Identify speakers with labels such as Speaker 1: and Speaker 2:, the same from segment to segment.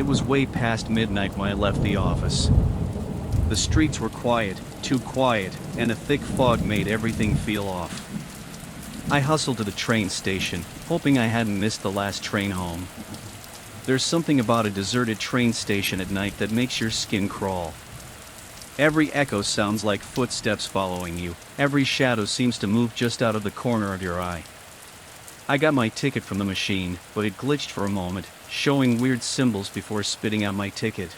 Speaker 1: It was way past midnight when I left the office. The streets were quiet, too quiet, and a thick fog made everything feel off. I hustled to the train station, hoping I hadn't missed the last train home. There's something about a deserted train station at night that makes your skin crawl. Every echo sounds like footsteps following you. Every shadow seems to move just out of the corner of your eye. I got my ticket from the machine, but it glitched for a moment, showing weird symbols before spitting out my ticket.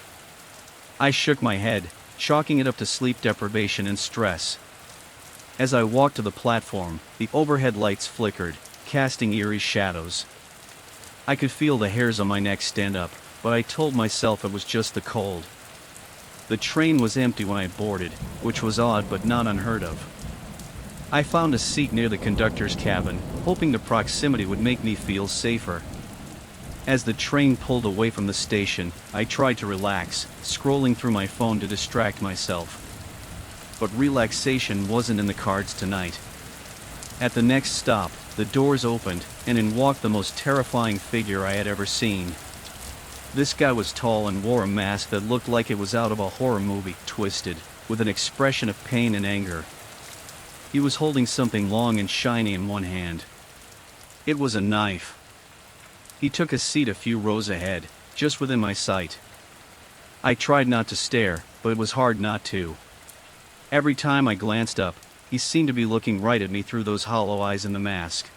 Speaker 1: I shook my head, chalking it up to sleep deprivation and stress. As I walked to the platform, the overhead lights flickered, casting eerie shadows. I could feel the hairs on my neck stand up, but I told myself it was just the cold. The train was empty when I boarded, which was odd but not unheard of. I found a seat near the conductor's cabin, hoping the proximity would make me feel safer. As the train pulled away from the station, I tried to relax, scrolling through my phone to distract myself. But relaxation wasn't in the cards tonight. At the next stop, the doors opened, and in walked the most terrifying figure I had ever seen. This guy was tall and wore a mask that looked like it was out of a horror movie, twisted, with an expression of pain and anger. He was holding something long and shiny in one hand. It was a knife. He took a seat a few rows ahead, just within my sight. I tried not to stare, but it was hard not to. Every time I glanced up, he seemed to be looking right at me through those hollow eyes in the mask.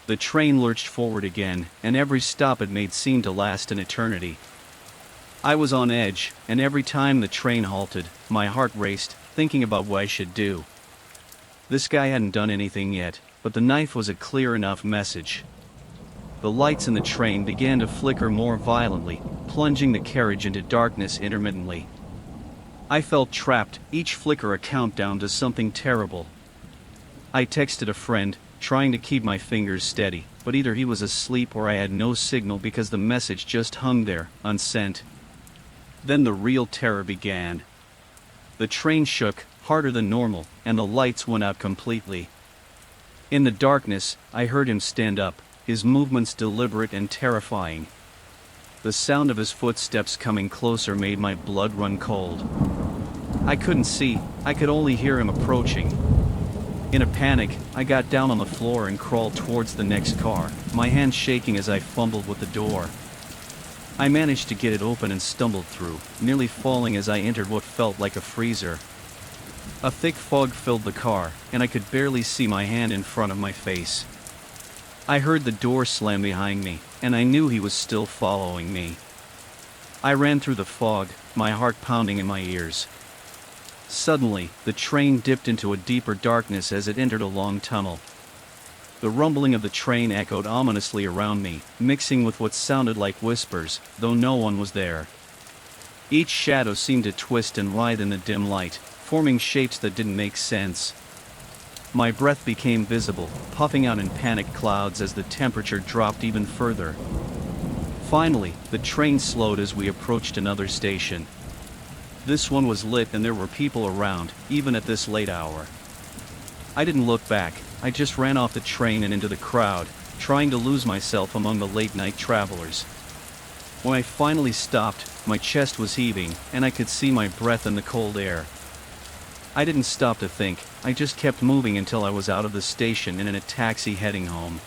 Speaker 1: The train lurched forward again, and every stop it made seemed to last an eternity. I was on edge, and every time the train halted, my heart raced, thinking about what I should do. This guy hadn't done anything yet, but the knife was a clear enough message. The lights in the train began to flicker more violently, plunging the carriage into darkness intermittently. I felt trapped, each flicker a countdown to something terrible. I texted a friend, trying to keep my fingers steady, but either he was asleep or I had no signal because the message just hung there, unsent. Then the real terror began. The train shook, harder than normal, and the lights went out completely. In the darkness, I heard him stand up, his movements deliberate and terrifying. The sound of his footsteps coming closer made my blood run cold. I couldn't see, I could only hear him approaching. In a panic, I got down on the floor and crawled towards the next car, my hands shaking as I fumbled with the door. I managed to get it open and stumbled through, nearly falling as I entered what felt like a freezer. A thick fog filled the car, and I could barely see my hand in front of my face. I heard the door slam behind me, and I knew he was still following me. I ran through the fog, my heart pounding in my ears. Suddenly, the train dipped into a deeper darkness as it entered a long tunnel. The rumbling of the train echoed ominously around me, mixing with what sounded like whispers, though no one was there. Each shadow seemed to twist and writhe in the dim light, forming shapes that didn't make sense. My breath became visible, puffing out in panicked clouds as the temperature dropped even further. Finally, the train slowed as we approached another station. This one was lit and there were people around, even at this late hour. I didn't look back, I just ran off the train and into the crowd, trying to lose myself among the late-night travelers. When I finally stopped, my chest was heaving, and I could see my breath in the cold air. I didn't stop to think, I just kept moving until I was out of the station and in a taxi heading home.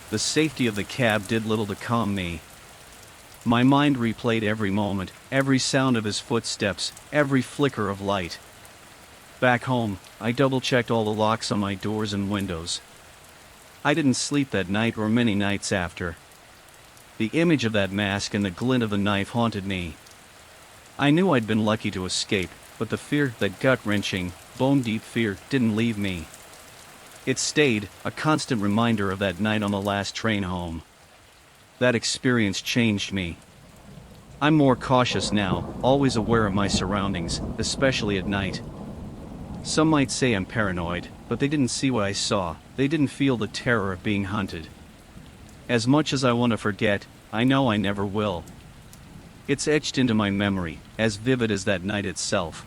Speaker 1: The safety of the cab did little to calm me. My mind replayed every moment, every sound of his footsteps, every flicker of light. Back home, I double-checked all the locks on my doors and windows. I didn't sleep that night or many nights after. The image of that mask and the glint of the knife haunted me. I knew I'd been lucky to escape, but the fear, that gut-wrenching, bone-deep fear, didn't leave me. It stayed, a constant reminder of that night on the last train home. That experience changed me. I'm more cautious now, always aware of my surroundings, especially at night. Some might say I'm paranoid, but they didn't see what I saw, they didn't feel the terror of being hunted. As much as I want to forget, I know I never will. It's etched into my memory, as vivid as that night itself.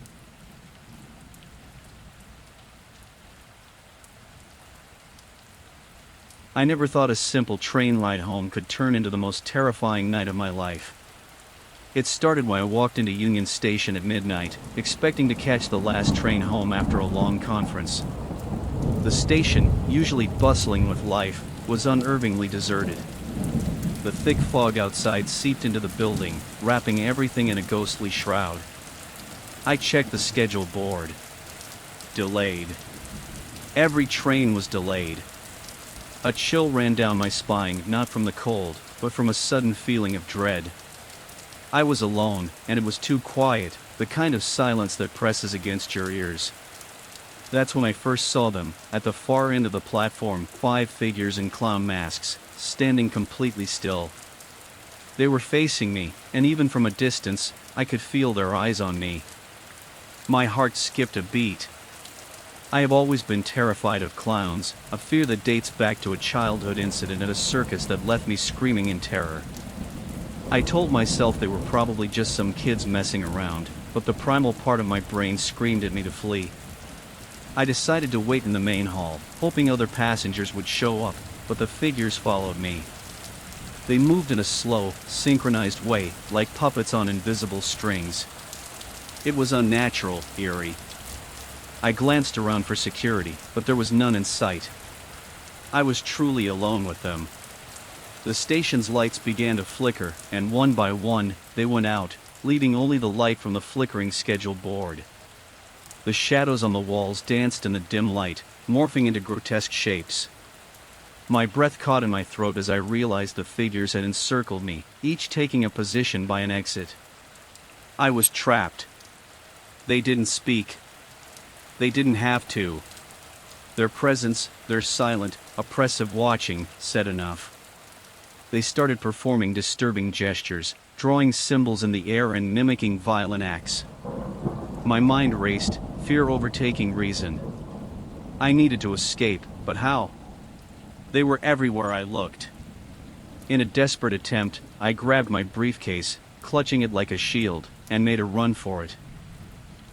Speaker 1: I never thought a simple train ride home could turn into the most terrifying night of my life. It started when I walked into Union Station at midnight, expecting to catch the last train home after a long conference. The station, usually bustling with life, was unnervingly deserted. The thick fog outside seeped into the building, wrapping everything in a ghostly shroud. I checked the schedule board. Delayed. Every train was delayed. A chill ran down my spine, not from the cold, but from a sudden feeling of dread. I was alone, and it was too quiet, the kind of silence that presses against your ears. That's when I first saw them, at the far end of the platform, 5 figures in clown masks, standing completely still. They were facing me, and even from a distance, I could feel their eyes on me. My heart skipped a beat. I have always been terrified of clowns, a fear that dates back to a childhood incident at a circus that left me screaming in terror. I told myself they were probably just some kids messing around, but the primal part of my brain screamed at me to flee. I decided to wait in the main hall, hoping other passengers would show up, but the figures followed me. They moved in a slow, synchronized way, like puppets on invisible strings. It was unnatural, eerie. I glanced around for security, but there was none in sight. I was truly alone with them. The station's lights began to flicker, and one by one, they went out, leaving only the light from the flickering schedule board. The shadows on the walls danced in the dim light, morphing into grotesque shapes. My breath caught in my throat as I realized the figures had encircled me, each taking a position by an exit. I was trapped. They didn't speak. They didn't have to. Their presence, their silent, oppressive watching, said enough. They started performing disturbing gestures, drawing symbols in the air and mimicking violent acts. My mind raced, fear overtaking reason. I needed to escape, but how? They were everywhere I looked. In a desperate attempt, I grabbed my briefcase, clutching it like a shield, and made a run for it.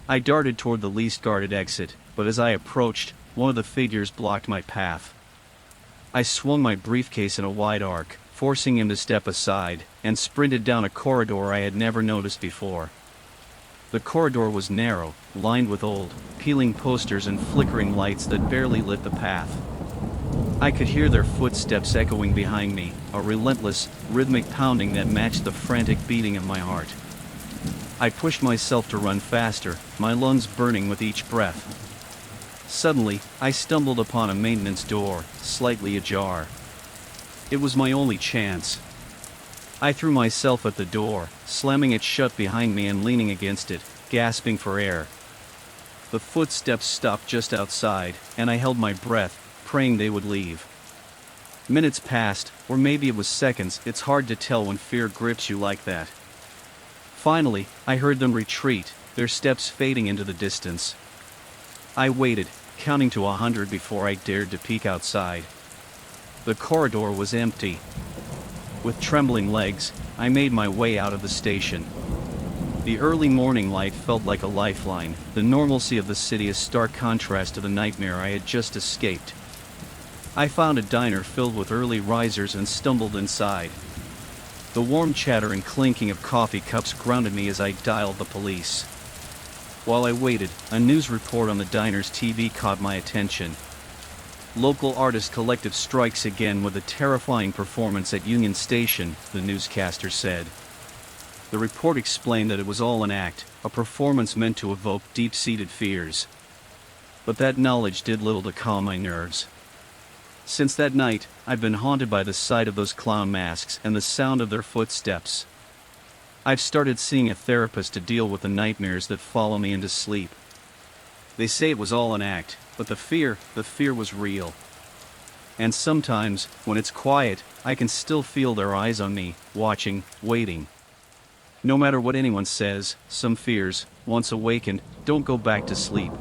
Speaker 1: I darted toward the least guarded exit, but as I approached, one of the figures blocked my path. I swung my briefcase in a wide arc, forcing him to step aside, and sprinted down a corridor I had never noticed before. The corridor was narrow, lined with old, peeling posters and flickering lights that barely lit the path. I could hear their footsteps echoing behind me, a relentless, rhythmic pounding that matched the frantic beating of my heart. I pushed myself to run faster, my lungs burning with each breath. Suddenly, I stumbled upon a maintenance door, slightly ajar. It was my only chance. I threw myself at the door, slamming it shut behind me and leaning against it, gasping for air. The footsteps stopped just outside, and I held my breath, praying they would leave. Minutes passed, or maybe it was seconds, it's hard to tell when fear grips you like that. Finally, I heard them retreat, their steps fading into the distance. I waited, counting to 100 before I dared to peek outside. The corridor was empty. With trembling legs, I made my way out of the station. The early morning light felt like a lifeline, the normalcy of the city a stark contrast to the nightmare I had just escaped. I found a diner filled with early risers and stumbled inside. The warm chatter and clinking of coffee cups grounded me as I dialed the police. While I waited, a news report on the diner's TV caught my attention. Local artist collective strikes again with a terrifying performance at Union Station, the newscaster said. The report explained that it was all an act, a performance meant to evoke deep-seated fears. But that knowledge did little to calm my nerves. Since that night, I've been haunted by the sight of those clown masks and the sound of their footsteps. I've started seeing a therapist to deal with the nightmares that follow me into sleep. They say it was all an act, but the fear was real. And sometimes, when it's quiet, I can still feel their eyes on me, watching, waiting. No matter what anyone says, some fears, once awakened, don't go back to sleep.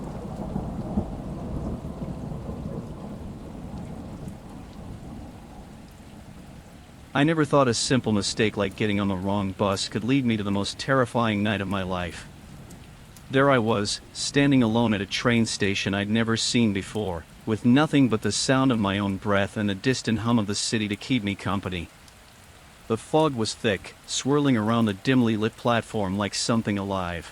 Speaker 1: I never thought a simple mistake like getting on the wrong bus could lead me to the most terrifying night of my life. There I was, standing alone at a train station I'd never seen before, with nothing but the sound of my own breath and the distant hum of the city to keep me company. The fog was thick, swirling around the dimly lit platform like something alive.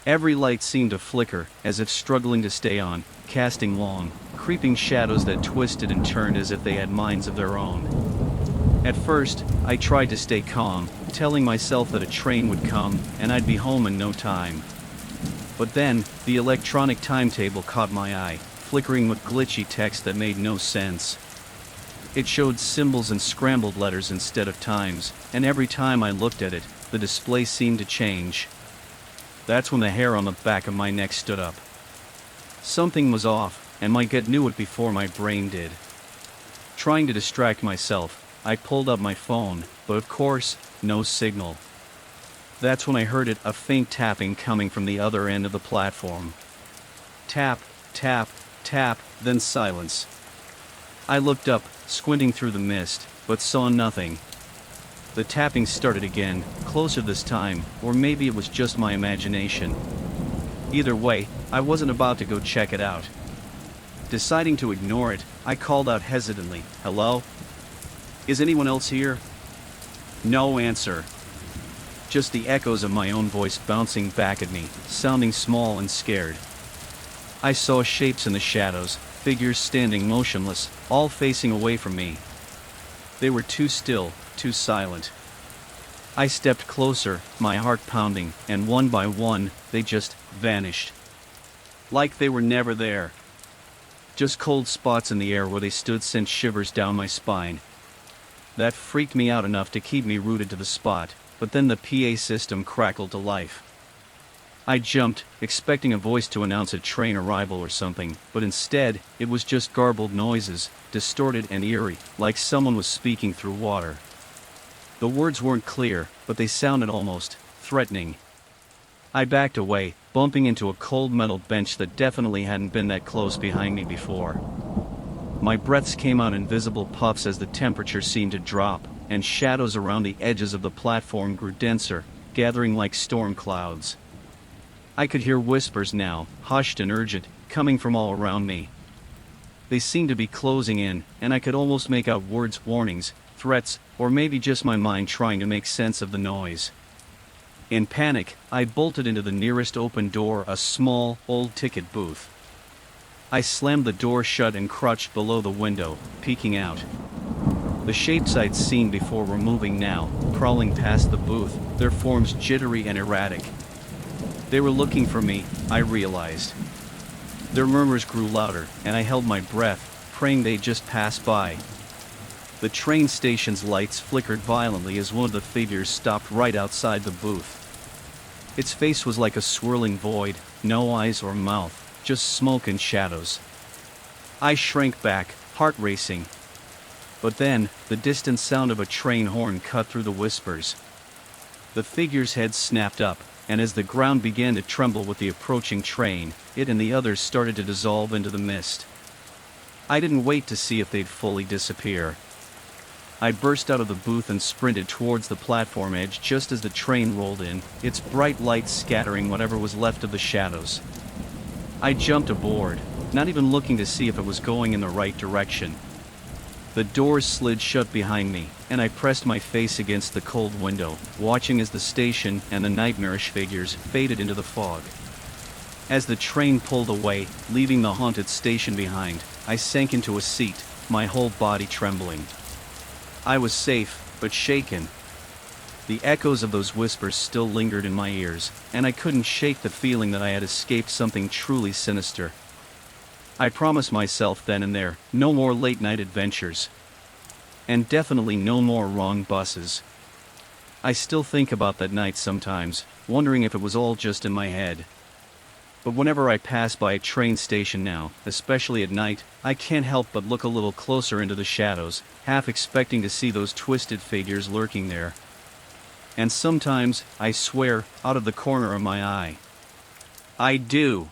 Speaker 1: Every light seemed to flicker, as if struggling to stay on, casting long, creeping shadows that twisted and turned as if they had minds of their own. At first, I tried to stay calm, telling myself that a train would come, and I'd be home in no time. But then, the electronic timetable caught my eye, flickering with glitchy text that made no sense. It showed symbols and scrambled letters instead of times, and every time I looked at it, the display seemed to change. That's when the hair on the back of my neck stood up. Something was off, and my gut knew it before my brain did. Trying to distract myself, I pulled up my phone, but of course, no signal. That's when I heard it, a faint tapping coming from the other end of the platform. Tap, tap, tap, then silence. I looked up, squinting through the mist, but saw nothing. The tapping started again, closer this time, or maybe it was just my imagination. Either way, I wasn't about to go check it out. Deciding to ignore it, I called out hesitantly, "Hello? Is anyone else here?" No answer. Just the echoes of my own voice bouncing back at me, sounding small and scared. I saw shapes in the shadows, figures standing motionless, all facing away from me. They were too still, too silent. I stepped closer, my heart pounding, and one by one, they just vanished. Like they were never there. Just cold spots in the air where they stood sent shivers down my spine. That freaked me out enough to keep me rooted to the spot, but then the PA system crackled to life. I jumped, expecting a voice to announce a train arrival or something, but instead, it was just garbled noises, distorted and eerie, like someone was speaking through water. The words weren't clear, but they sounded almost threatening. I backed away, bumping into a cold metal bench that definitely hadn't been that close behind me before. My breaths came out in visible puffs as the temperature seemed to drop, and shadows around the edges of the platform grew denser, gathering like storm clouds. I could hear whispers now, hushed and urgent, coming from all around me. They seemed to be closing in, and I could almost make out words, warnings, threats, or maybe just my mind trying to make sense of the noise. In panic, I bolted into the nearest open door, a small, old ticket booth. I slammed the door shut and crouched below the window, peeking out. The shapes I'd seen before were moving now, crawling past the booth, their forms jittery and erratic. They were looking for me, I realized. Their murmurs grew louder, and I held my breath, praying they'd just pass by. The train station's lights flickered violently as one of the figures stopped right outside the booth. Its face was like a swirling void, no eyes or mouth, just smoke and shadows. I shrank back, heart racing. But then, the distant sound of a train horn cut through the whispers. The figure's head snapped up, and as the ground began to tremble with the approaching train, it and the others started to dissolve into the mist. I didn't wait to see if they'd fully disappear. I burst out of the booth and sprinted towards the platform edge just as the train rolled in, its bright lights scattering whatever was left of the shadows. I jumped aboard, not even looking to see if it was going in the right direction. The doors slid shut behind me, and I pressed my face against the cold window, watching as the station and the nightmarish figures faded into the fog. As the train pulled away, leaving the haunted station behind, I sank into a seat, my whole body trembling. I was safe, but shaken. The echoes of those whispers still lingered in my ears, and I couldn't shake the feeling that I had escaped something truly sinister. I promised myself then and there, no more late-night adventures. And definitely no more wrong buses. I still think about that night sometimes, wondering if it was all just in my head. But whenever I pass by a train station now, especially at night, I can't help but look a little closer into the shadows, half expecting to see those twisted figures lurking there. And sometimes, I swear, out of the corner of my eye, I do.